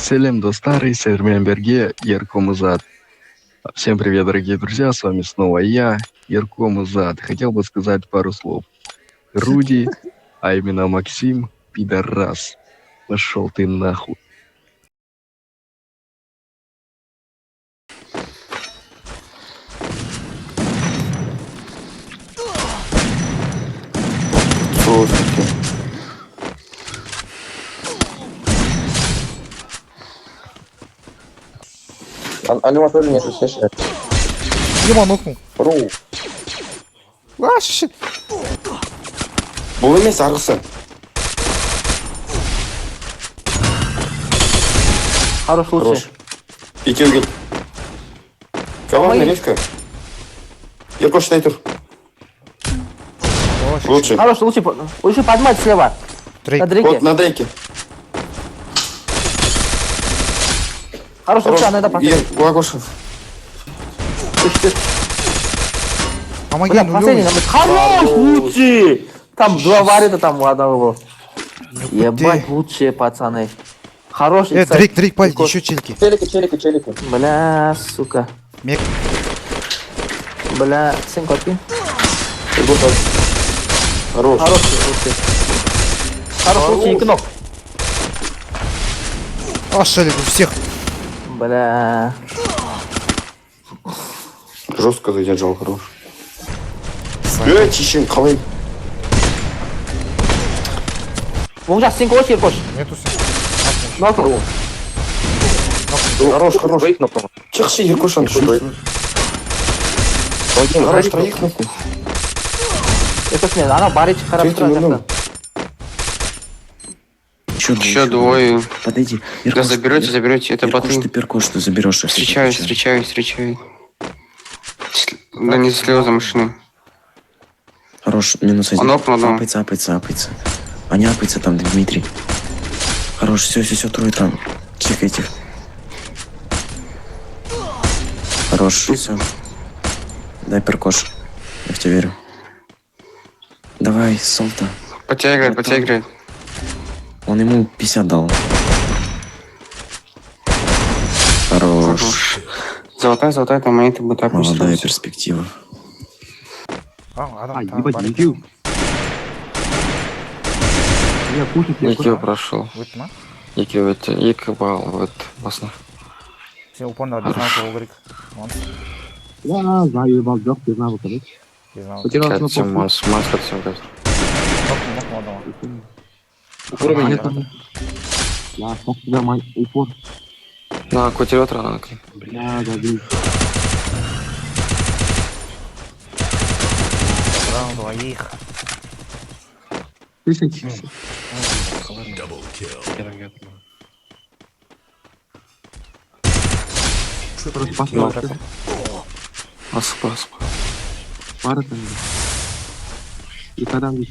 Селем достары, севермен берге, Ярко Музат. Всем привет, дорогие друзья, с вами снова я, Ярко Музат. Хотел бы сказать пару слов. Руди, а именно Максим, пидорас. Пошел ты нахуй. Слушайте. Аниматоры нет, слышишь? Ебан нокнул. Ру. Вообще. Бұл емес арғысы. Хорош, лучше. Екеу кел. Коварный резко. Ерко шыдай тұр. Лучше. Хорош, лучше поднимать слева. Дрейк. На Дрейке. Вот на Дрейке. Хорош, лучше, она это последний. Лагошев. Помоги, Бля, ну последний. Лёва. Хорош, лучше. Там два варианта, там у одного. Ебать, лучшие пацаны. Хорош. Дрейк, пальцы, еще чельки. Челики. Бля, сука. Мек. Бля, сын котки. Хорош. Хорош, лучше. Хорош, лучше, икнок. Ашали у всех. Бля. Жестко задержал, хорош. Чищен, қалай. Ужас, сын кош, Еркош. Нету Нокнул. Хорош. Чықшы, Еркошан. Хорош, троих нахуй. Еркош, нет, она барич, хорошо. Еще двое. Подойди. Да заберете, это Иркош, боты. ты перкош, ты заберешь. Встречаю. Да не слезы машины. Хорош, минус один. Он окна, да. Апается. А не апается там, Дмитрий. Хорош, все, трое там. Тихо. Хорош, все. Дай перкош. Я в тебя верю. Давай, Солта. Подтягивает. Он ему 50 дал. Хорош. Золотая, там монеты будут так Молодая перспектива. Екеу прошел. Выпна. Екі бағал, вот, басына. Сен упорно объяснял, кого говорит. Я заебал, жоқ, без навыка, да? Кәтсем, мас кәтсем қазір. Нокнул одного. Упор мен нет. Я смог тебя упор. На, көтеріп отыр ана. Бля, забей. Брал двоих. Тысячи. Распасался. Асып. Пара там. И когда здесь?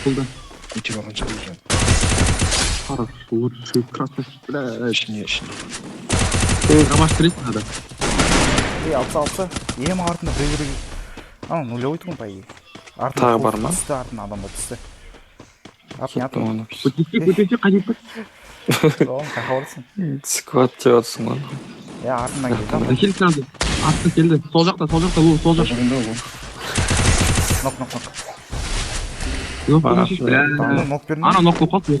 Куда? Хорошо, лучше красный. Бля, Ромаш 30 надо. Алса. Ем артына біреу. Нулевой тұрмын по идее. Тағы бар ма? Түсті артына адамдар түсті. Артына Көтесі қажет па? Оған қақауырсың. Скват деп атсың lan. Артынан келді. Хил сразу. Артына келді. Сол жақта, Лу, сол жақта. Нок. Нок бердің. Ана нок болып қалды.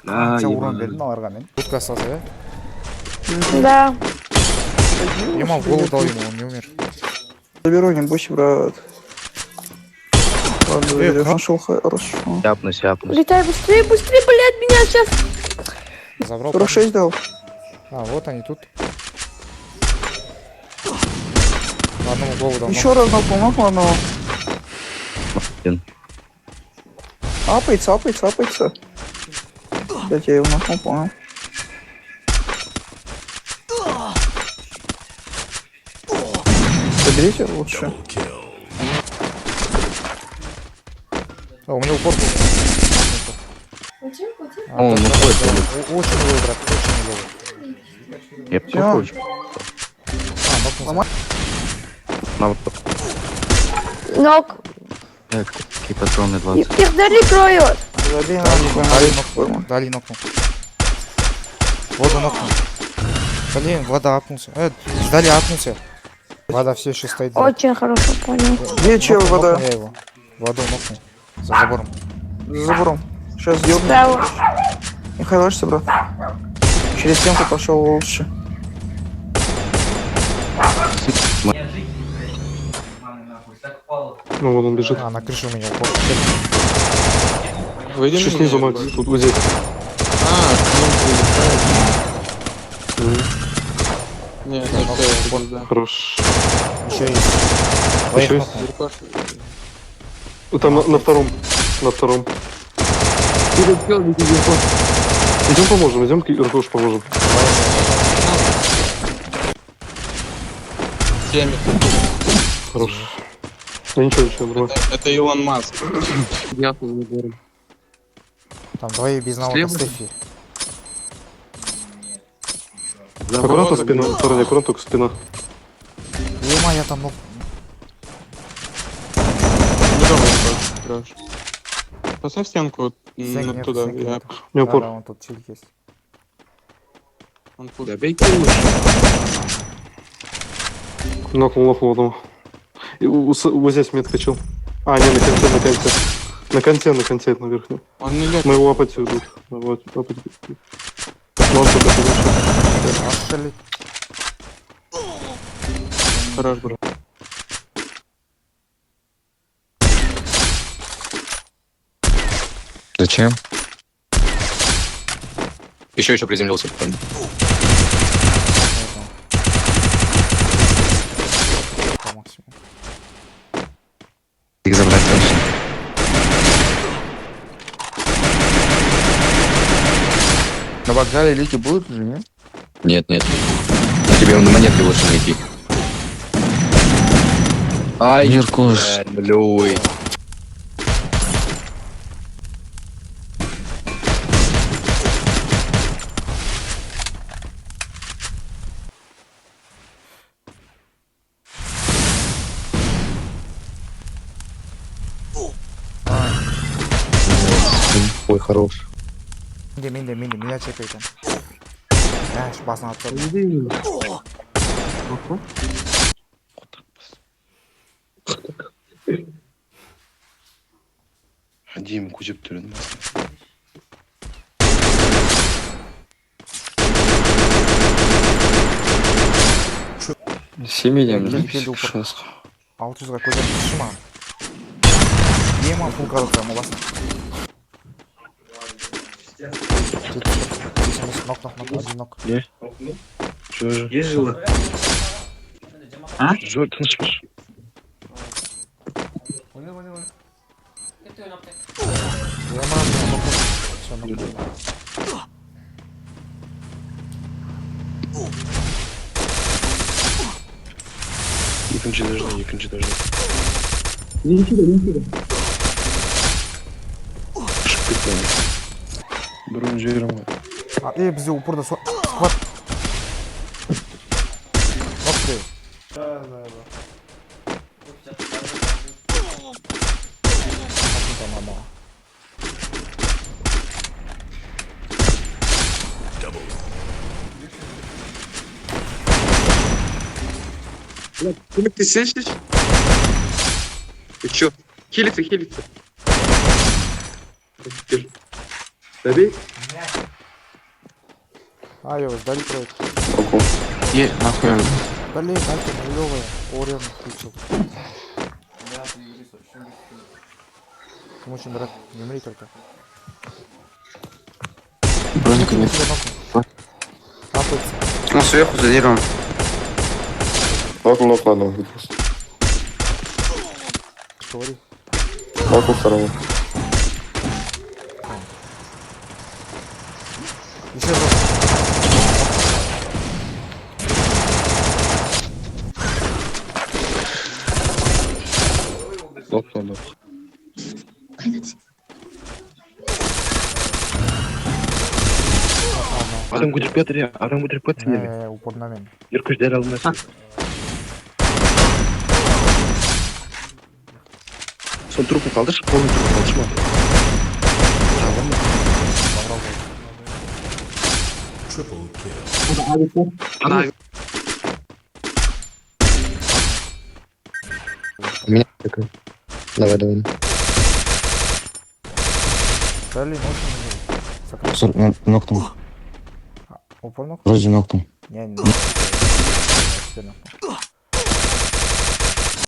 Қанша урон бердің аларға мен. Будка салса, да? Да. Ема в голову дал ему, он не умер. Заберу, не бойся, брат. Ладно, я нашел хорошо. Сяпнусь. Летай быстрее, блядь, меня сейчас. Забрал. 46 дал. Вот они тут. Одному голову дал. Еще раз нокнул одного. Апается. Блять, я его нокнул, понял. Заберите лучше. У меня упор был. Он уходит. Очень милый, брат, очень милый. Я похож. Нокнул. Нок. Так. Редкие патроны 20. Их дали кроют. Забей на Дали нахуй. нокнул. Дали нокнул. Воду нокнул. Блин, вода апнулся. Сдали апнулся. Вода все еще стоит. Очень хорошо понял. Где чел Нокнул вода? я его. Воду нокнул. За забором. За забором. Сейчас ёбну. Справа. Не хорошо, брат. Через стенку пошел лучше. Ну, вон он бежит. А, на крышу у меня упал. Выйдем еще снизу, Макс. Тут вот здесь. Нет, Хорош. еще есть. Двоих Еще нокнул. есть? Там на втором. На втором. Идем поможем, идем Иркош поможем. Хорош. Я ничего, нормально. Это Илон Маск. Там двоих без навыка Стефи. Аккуратно спина, стороне, аккуратно только спина. Ема, я там мог. Поставь стенку Снег нет, туда. снег нет. У него Да, пор. да, вон тут чилик есть. Нокнул одного. И вот здесь метка чел. А, не, на конте. На конте, на верхнем. Он не лет. Мы его апатию идут. Вот, апатию. Но он пока подошел. Ошалеть. Хорош, брат. Зачем? Еще приземлился. По максимуму. Их забрать дальше. На вокзале лики будут уже, нет? Нет. Тебе на монетке лучше найти. Ай, Иркош. блюй. Ой, хорош. Минде, меня чекай там. Я басына атып. Дим, көжеп түрін. Семейден, да? Шас. 600-ға көзем түсі ма? Ема, фул коробка, ма басына. Нок, один нок. Что же? Есть жилы? Что ты слышишь? Я нок. Все, нок. Екінші должны. Шпитаны. Бронжированный. Бізде упорда сквад. Нок біреу. Там мама. Ты слышишь? Ты чё? Хилится. Добей? А, его сдали кроет. Нахуй. Блин, дальше нулевая. Орен включил. Помочь, брат, не умри только. Броника нет. Капается. Ну, сверху за деревом. Нокнул одного. Говори. Нокнул второго. Еще раз. Лопнуло. Адам көтеріп Упор на мен. Иркош дәл алмасын. Сол трупын қалдыршы, полный трупын қалдыршы ма? Жағын ма? У меня такой. Давай, давай. Блин, очень много. Ноктом. Упор ног? Вроде ноктом. Не.